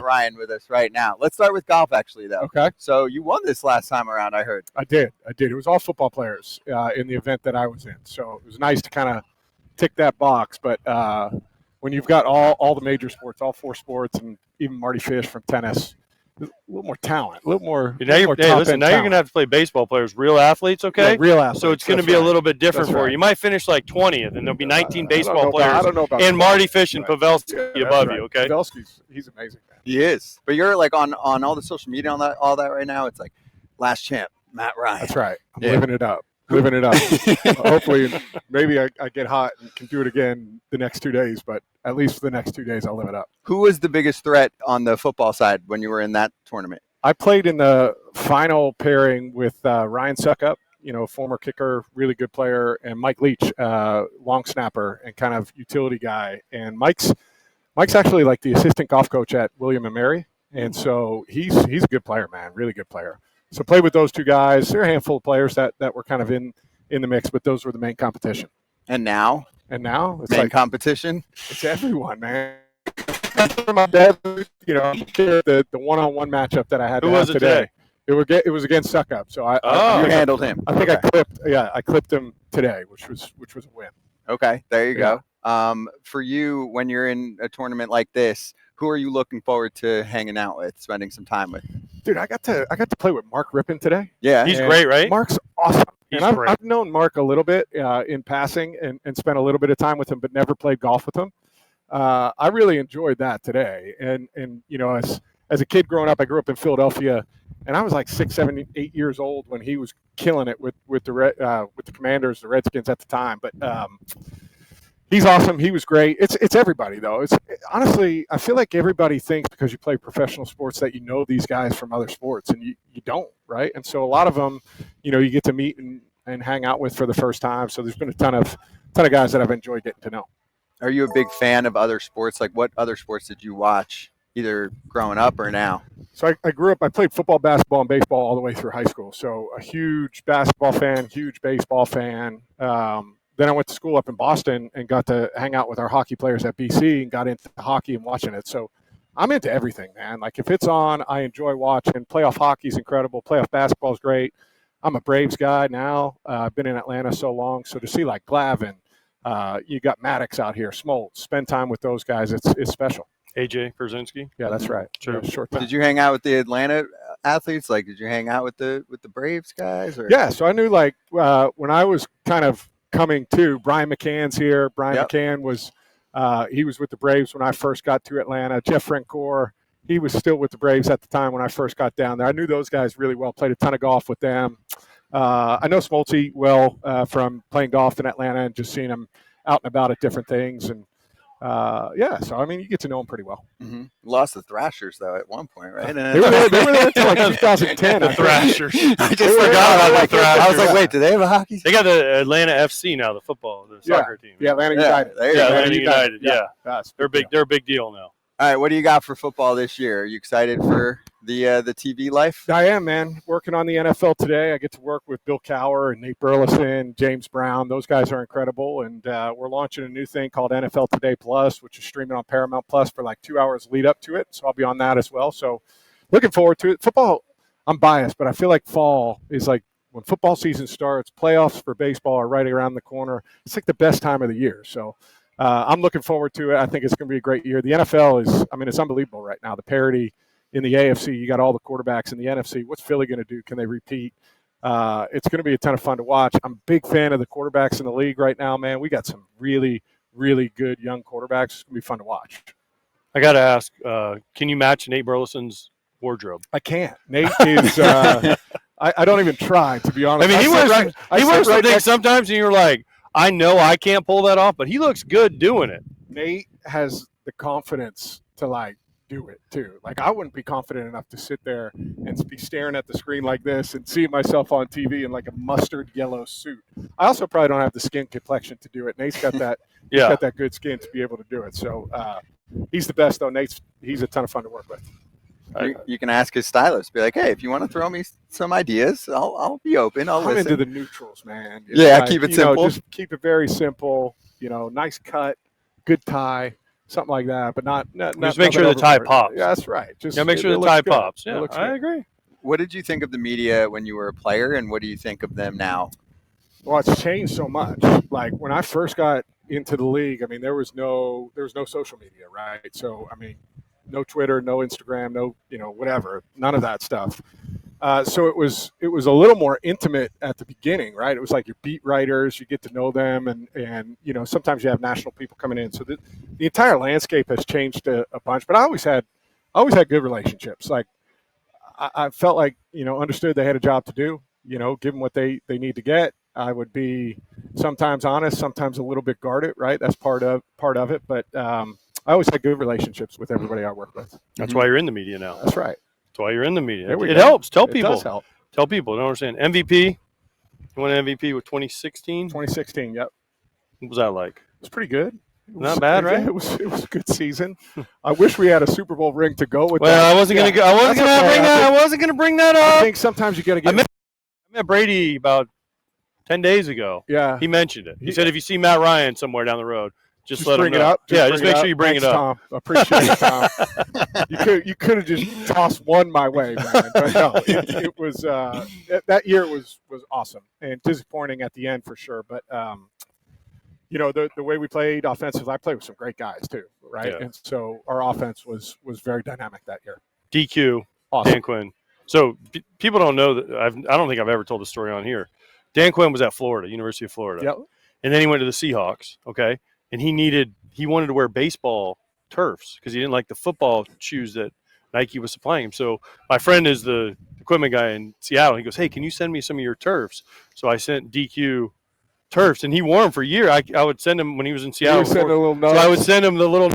Ryan with us right now. Let's start with golf, actually, though. Okay. So you won this last time around, I heard. I did. It was all football players in the event that I was in. So it was nice to kind of tick that box. But when you've got all the major sports, all 4 sports, and even Marty Fish from tennis, a little more talent, a little more. Now you're going to have to play baseball players, real athletes, okay? Yeah, real athletes. So it's going to be a little bit different for you. You might finish like 20th, and there'll be 19 baseball players. I don't know about and Marty Fish and Pavelski above you, okay? Pavelski's he's amazing, man. He is. But you're like on all the social media on that all that right now. It's like last champ, Matt Ryan. That's right. I'm living it up. Hopefully, maybe I get hot and can do it again the next 2 days, but at least for the next 2 days, I'll live it up. Who was the biggest threat on the football side when you were in that tournament? I played in the final pairing with Ryan Suckup, former kicker, really good player, and Mike Leach, long snapper and kind of utility guy. And Mike's actually like the assistant golf coach at William & Mary, and so he's a good player, man, really good player. So played with those 2 guys. There are a handful of players that were kind of in the mix, but those were the main competition. And now it's main like competition. It's everyone, man. My dad, the one-on-one matchup that I had. Who was it today? It was against Suckup. So you handled him. I think I clipped him today, which was a win. Okay, there you go. For you, when you're in a tournament like this, who are you looking forward to hanging out with, spending some time with? Dude, I got to play with Mark Rippon today. Yeah, he's great, right? Mark's awesome. He's and great. I've known Mark a little bit in passing and spent a little bit of time with him, but never played golf with him. I really enjoyed that today. And as a kid growing up, I grew up in Philadelphia, and I was like 6, 7, 8 years old when he was killing it with the Commanders, the Redskins at the time. But he's awesome. He was great. It's everybody though. Honestly, I feel like everybody thinks because you play professional sports that you know these guys from other sports, and you don't, right? And so a lot of them, you get to meet and hang out with for the first time. So there's been a ton of guys that I've enjoyed getting to know. Are you a big fan of other sports? Like, what other sports did you watch, either growing up or now? So I grew up, I played football, basketball, and baseball all the way through high school. So a huge basketball fan, huge baseball fan. Then I went to school up in Boston and got to hang out with our hockey players at BC and got into hockey and watching it. So I'm into everything, man. Like, if it's on, I enjoy watching. Playoff hockey is incredible. Playoff basketball is great. I'm a Braves guy now. I've been in Atlanta so long. So to see like Glavin, you got Maddox out here, Smoltz, spend time with those guys. It's special. AJ Pierzynski. Yeah, that's right. Sure. Yeah, short time. Did you hang out with the Atlanta athletes? Like, did you hang out with the Braves guys? Or? Yeah, so I knew like when I was kind of coming to, Brian McCann's here. Brian McCann was he was with the Braves when I first got to Atlanta. Jeff Francoeur, he was still with the Braves at the time when I first got down there. I knew those guys really well. Played a ton of golf with them. I know Smoltz well from playing golf in Atlanta and just seeing him out and about at different things. And so I mean, you get to know him pretty well. Mm-hmm. Lost the Thrashers though at one point, right? They were there until like 2010. The Thrashers. I just forgot about the Thrashers. I was like, wait, do they have a hockey? They got the Atlanta FC now, the soccer team. Yeah, Atlanta United. Atlanta United. Yeah. They're big. They're a big deal now. All right, what do you got for football this year? Are you excited for the TV life? I am, man. Working on the NFL today. I get to work with Bill Cowher and Nate Burleson, James Brown. Those guys are incredible. And we're launching a new thing called NFL Today Plus, which is streaming on Paramount Plus for like 2 hours lead up to it. So I'll be on that as well. So looking forward to it. Football, I'm biased, but I feel like fall is like when football season starts, playoffs for baseball are right around the corner. It's like the best time of the year. So I'm looking forward to it. I think it's going to be a great year. The NFL it's unbelievable right now. The parity in the AFC, you got all the quarterbacks in the NFC. What's Philly going to do? Can they repeat? It's going to be a ton of fun to watch. I'm a big fan of the quarterbacks in the league right now, man. We got some really, really good young quarterbacks. It's going to be fun to watch. I got to ask, can you match Nate Burleson's wardrobe? I can't. Nate is I don't even try, to be honest. I mean, he wears some things sometimes, and you're like, I know I can't pull that off, but he looks good doing it. Nate has the confidence to like do it too. Like, I wouldn't be confident enough to sit there and be staring at the screen like this and see myself on TV in like a mustard yellow suit. I also probably don't have the skin complexion to do it. Nate's got that. He's got that good skin to be able to do it. So he's the best though. He's a ton of fun to work with. You can ask his stylist, be like, hey, if you want to throw me some ideas, I'll be open. I'll listen. I'm into the neutrals, man. It's keep it simple. Just keep it very simple. Nice cut, good tie. something like that. But not Just make sure the tie pops. Yeah, that's right. Just make sure it the looks tie good. pops. It Yeah, looks I good. agree. What did you think of the media when you were a player, and what do you think of them now? Well, it's changed so much. Like when I first got into the league, I mean, there was no social media, right? So, I mean, no Twitter, no Instagram, no, whatever, none of that stuff. So it was a little more intimate at the beginning, right? It was like your beat writers, you get to know them, and sometimes you have national people coming in. So the entire landscape has changed a bunch. But I always had good relationships. Like I felt like understood they had a job to do. Give them what they need to get. I would be sometimes honest, sometimes a little bit guarded, right? That's part of it. But I always had good relationships with everybody I work with. That's why you're in the media now. That's right. That's why you're in the media. There we It go. helps. Tell It people. does help. Tell people. Don't understand. MVP. You won an MVP with 2016. 2016. Yep. What was that like? It was pretty good. Not bad, right? It was a good season. I wish we had a Super Bowl ring to go with that. Well, I wasn't gonna bring that up. I think sometimes you got to get. I met Brady about 10 days ago. Yeah. He mentioned it. He said if you see Matt Ryan somewhere down the road, just let bring him it know. up. Just make sure you bring Thanks, it up. Tom. Appreciate it, Tom. You could have just tossed one my way, man. But no, it was that year was awesome and disappointing at the end for sure. But the way we played offensively, I played with some great guys too, right? Yeah. And so our offense was very dynamic that year. DQ, Awesome. Dan Quinn. So people don't know that I don't think I've ever told the story on here. Dan Quinn was at Florida, University of Florida. Yep. And then he went to the Seahawks, okay? And he wanted to wear baseball turfs because he didn't like the football shoes that Nike was supplying him. So my friend is the equipment guy in Seattle. He goes, hey, can you send me some of your turfs? So I sent DQ turfs, and he wore them for a year. I would send him when he was in Seattle. So I would send him the little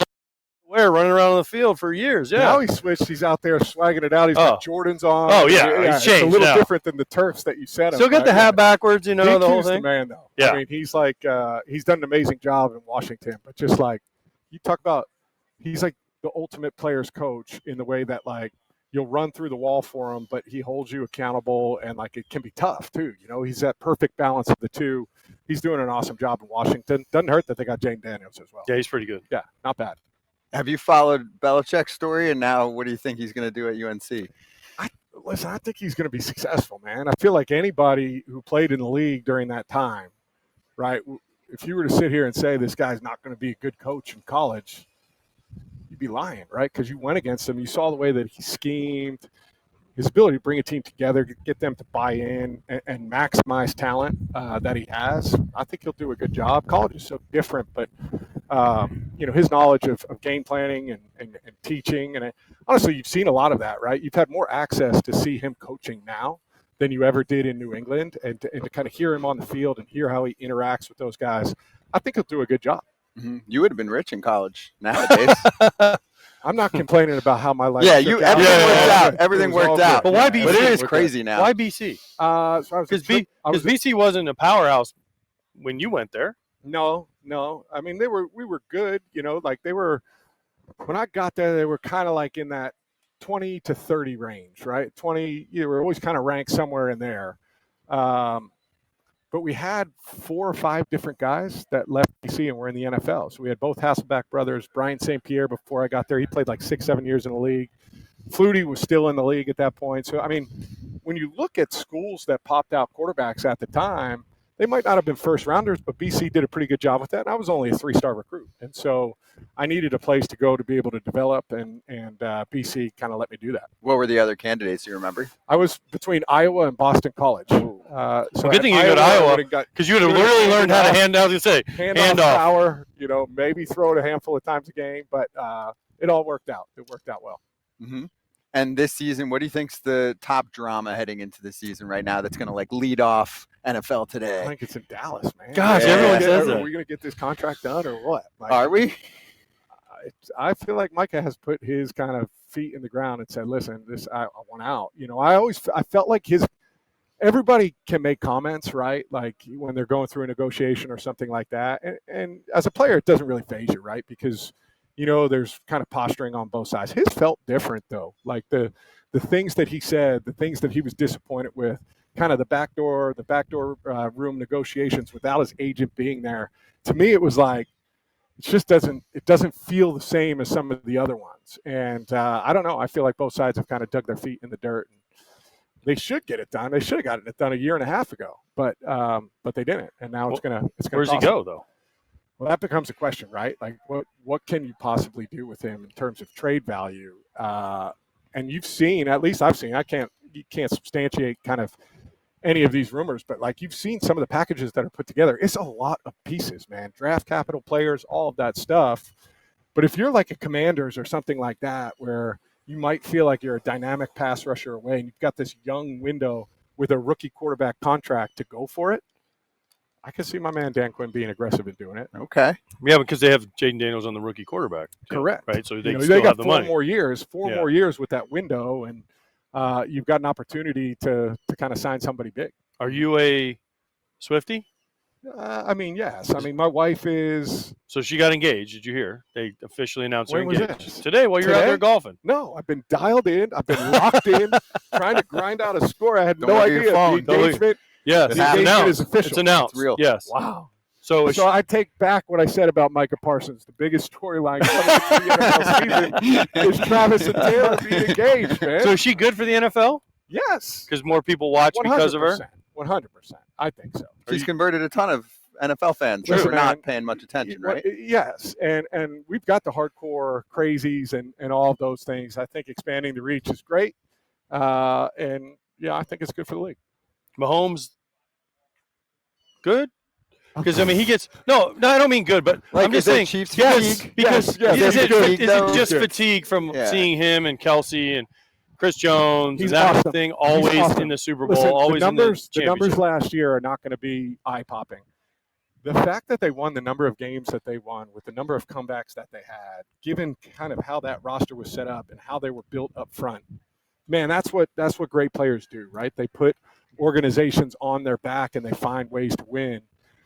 wear running around on the field for years. Yeah. Now he switched. He's out there swagging it out. He's got Jordans on. Oh, yeah. He's changed. It's a little now. different than the turfs that you set him. Still got the hat backwards, the whole thing. The man, though. Yeah. I mean, he's like he's done an amazing job in Washington. But just like you talk about, he's like the ultimate player's coach in the way that like you'll run through the wall for him, but he holds you accountable, and like it can be tough too. He's that perfect balance of the two. He's doing an awesome job in Washington. Doesn't hurt that they got Jane Daniels as well. Yeah, he's pretty good. Yeah, not bad. Have you followed Belichick's story, and now what do you think he's going to do at UNC? I think he's going to be successful, man. I feel like anybody who played in the league during that time, right? If you were to sit here and say this guy's not going to be a good coach in college, you'd be lying, right? Because you went against him. You saw the way that he schemed, his ability to bring a team together, get them to buy in, and maximize talent that he has. I think he'll do a good job. College is so different, but his knowledge of game planning and teaching, and honestly, you've seen a lot of that, right? You've had more access to see him coaching now than you ever did in New England, and to kind of hear him on the field and hear how he interacts with those guys. I think he'll do a good job. Mm-hmm. You would have been rich in college nowadays. I'm not complaining about how my life. Everything worked out. Everything worked out. But why BC? But it is crazy now. Why BC? Because BC wasn't a powerhouse when you went there. No. I mean, we were good. Like they were. When I got there, they were kind of like in that 20 to 30 range, right? 20. You were always kind of ranked somewhere in there. But we had 4 or 5 different guys that left BC and were in the NFL. So we had both Hasselbeck brothers, Brian St. Pierre before I got there. He played like 6-7 years in the league. Flutie was still in the league at that point. So, I mean, when you look at schools that popped out quarterbacks at the time, they might not have been first rounders, but BC did a pretty good job with that. And I was only a 3-star recruit. And so I needed a place to go to be able to develop, and BC kind of let me do that. What were the other candidates you remember? I was between Iowa and Boston College. So good thing you go to Iowa, because you would have really learned how to hand off power, maybe throw it a handful of times a game, but it all worked out. It worked out well. Mm-hmm. And this season, what do you think's the top drama heading into the season right now that's going to lead off NFL today? I think it's in Dallas, man. Gosh, everyone says that. Are we going to get this contract done or what? Are we? I feel like Micah has put his kind of feet in the ground and said, "Listen, I want out." I felt like everybody can make comments, right? Like when they're going through a negotiation or something like that. And as a player, it doesn't really faze you, right? Because there's kind of posturing on both sides. His felt different though. Like the things that he said, the things that he was disappointed with, kind of the backdoor room negotiations without his agent being there. To me, it was like it doesn't feel the same as some of the other ones. And I don't know. I feel like both sides have kind of dug their feet in the dirt. And they should get it done. They should have gotten it done a year and a half ago, but they didn't. And now it's gonna. Where's he go though? Well, that becomes a question, right? Like, what can you possibly do with him in terms of trade value? And you've seen, at least I've seen. You can't substantiate kind of any of these rumors, but like you've seen some of the packages that are put together. It's a lot of pieces, man. Draft capital, players, all of that stuff. But if you're like a Commanders or something like that, where you might feel like you're a dynamic pass rusher away, and you've got this young window with a rookie quarterback contract to go for it, I can see my man Dan Quinn being aggressive in doing it. Okay. Yeah, because they have Jaden Daniels on the rookie quarterback. Correct. Right, so they got have the money. Four more years with that window, and you've got an opportunity to kind of sign somebody big. Are you a Swiftie? I mean, yes. I mean, my wife is. So she got engaged. Did you hear? They officially announced her When was engagement this? today while you're out there golfing. No, I've been dialed in. I've been locked in, trying to grind out a score. I had Don't no look at your idea. phone. The engagement, Yes, the engagement is official. It's announced. It's real. Yes. Wow. So I take back what I said about Micah Parsons. The biggest storyline coming into the NFL season is Travis and Taylor being engaged, man. So is she good for the NFL? Yes. Because more people watch because of her? 100%. I think so. She's converted a ton of NFL fans who are not paying much attention, right? Yes, and we've got the hardcore crazies and all of those things. I think expanding the reach is great, and yeah, I think it's good for the league. Mahomes, good? Because I mean, he gets no. I don't mean good, but Like, I'm just is it saying Chiefs yes, fatigue? because Yes, is it though? just Good. fatigue from Yeah. seeing him and Kelce and Chris Jones He's and that awesome. thing always awesome. in the Super Bowl, Listen, always the numbers in the championship. last year are not going to be eye-popping. The fact that they won the number of games that they won with the number of comebacks that they had, given kind of how that roster was set up and how they were built up front, man, that's what great players do, right? They put organizations on their back and they find ways to win.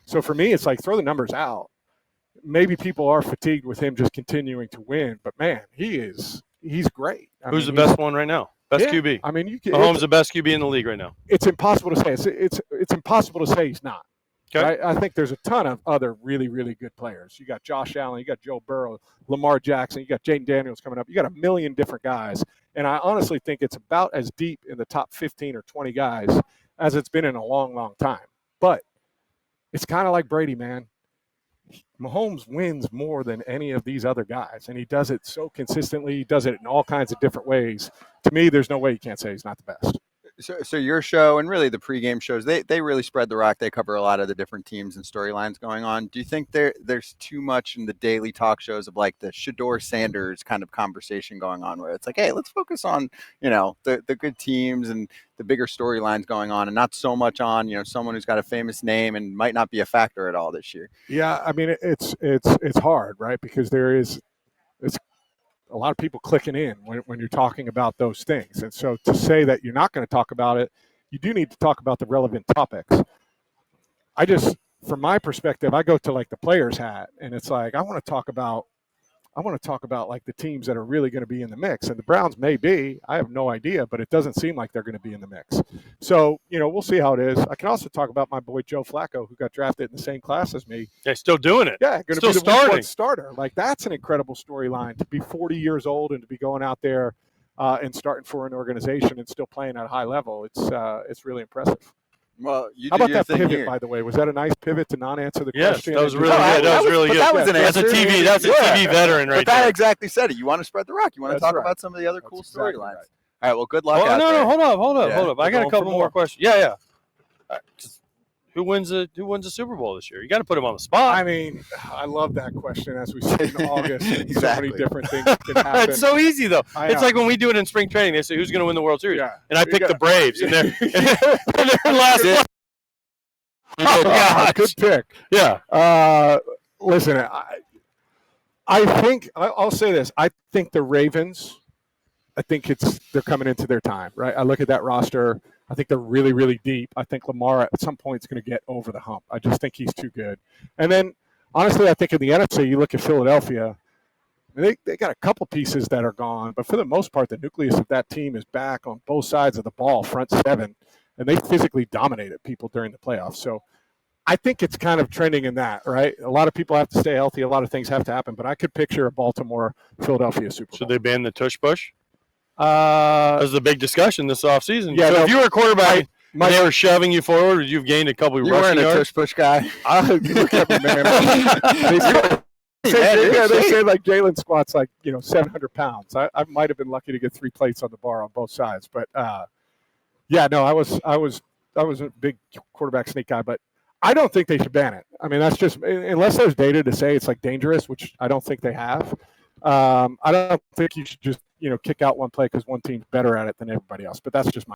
So for me, it's like throw the numbers out. Maybe people are fatigued with him just continuing to win, but man, he's great. Who's the best one right now? Best QB. I mean, Mahomes the best QB in the league right now. It's impossible to say. It's impossible to say he's not. Okay. Right? I think there's a ton of other really, really good players. You got Josh Allen, you got Joe Burrow, Lamar Jackson, you got Jaden Daniels coming up. You got a million different guys. And I honestly think it's about as deep in the top 15 or 20 guys as it's been in a long, long time. But it's kind of like Brady, man. Mahomes wins more than any of these other guys, and he does it so consistently. He does it in all kinds of different ways. To me, there's no way you can't say he's not the best. So your show and really the pregame shows, they really spread the rock. They cover a lot of the different teams and storylines going on. Do you think there's too much in the daily talk shows of like the Shador Sanders kind of conversation going on where it's like, hey, let's focus on, the good teams and the bigger storylines going on and not so much on, someone who's got a famous name and might not be a factor at all this year? Yeah, I mean, it's hard, right? Because it's a lot of people clicking in when you're talking about those things. And so to say that you're not going to talk about it, you do need to talk about the relevant topics. From my perspective, I go to like the player's hat and it's like, I want to talk about like the teams that are really going to be in the mix. And the Browns may be, I have no idea, but it doesn't seem like they're going to be in the mix. So, we'll see how it is. I can also talk about my boy Joe Flacco, who got drafted in the same class as me. They're still doing it. Yeah, going to Still be the starting. week one starter. Like, that's an incredible storyline to be 40 years old and to be going out there and starting for an organization and still playing at a high level. It's really impressive. Well, you How did about your that thing pivot, here. by the way? Was that a nice pivot to not answer the Yes, question? that was really No, good. That was really good. that was an That's a answer. TV. That's a Yeah. TV veteran right But that there. exactly said it. You want to spread the rock. You want to That's talk right. about some of the other cool That's exactly storylines. right. All right. Well, good luck. Oh, out no, there. hold up. Yeah, I got we're a going couple for more more. questions. Yeah. Who wins the Super Bowl this year? You got to put him on the spot. I mean, I love that question as we sit in August. Exactly. So many different things can happen. It's so easy though. I It's know. like when we do it in spring training. They say who's going to win the World Series, Yeah. and I You pick got- the Braves, and they're last. Yeah. Oh, gosh. Good pick. Yeah. Listen, I think I'll say this. I think the Ravens. I think they're coming into their time, right? I look at that roster. I think they're really, really deep. I think Lamar at some point is going to get over the hump. I just think he's too good. And then, honestly, I think in the NFC, you look at Philadelphia. They got a couple pieces that are gone, but for the most part, the nucleus of that team is back on both sides of the ball, front seven, and they physically dominated people during the playoffs. So I think it's kind of trending in that, right? A lot of people have to stay healthy. A lot of things have to happen. But I could picture a Baltimore-Philadelphia Super Bowl. Should they ban the tush push? That was the big discussion this offseason. Yeah, so if you were a quarterback and they were shoving you forward, would you have gained a couple of You rushing weren't a yards? tush push guy. Look at me, man. They say like Jalen squats like 700 pounds. I might have been lucky to get 3 plates on the bar on both sides, but I was a big quarterback sneak guy, but I don't think they should ban it. I mean, that's just unless there's data to say it's like dangerous, which I don't think they have. I don't think you should just kick out one play because one team's better at it than everybody else. But that's just my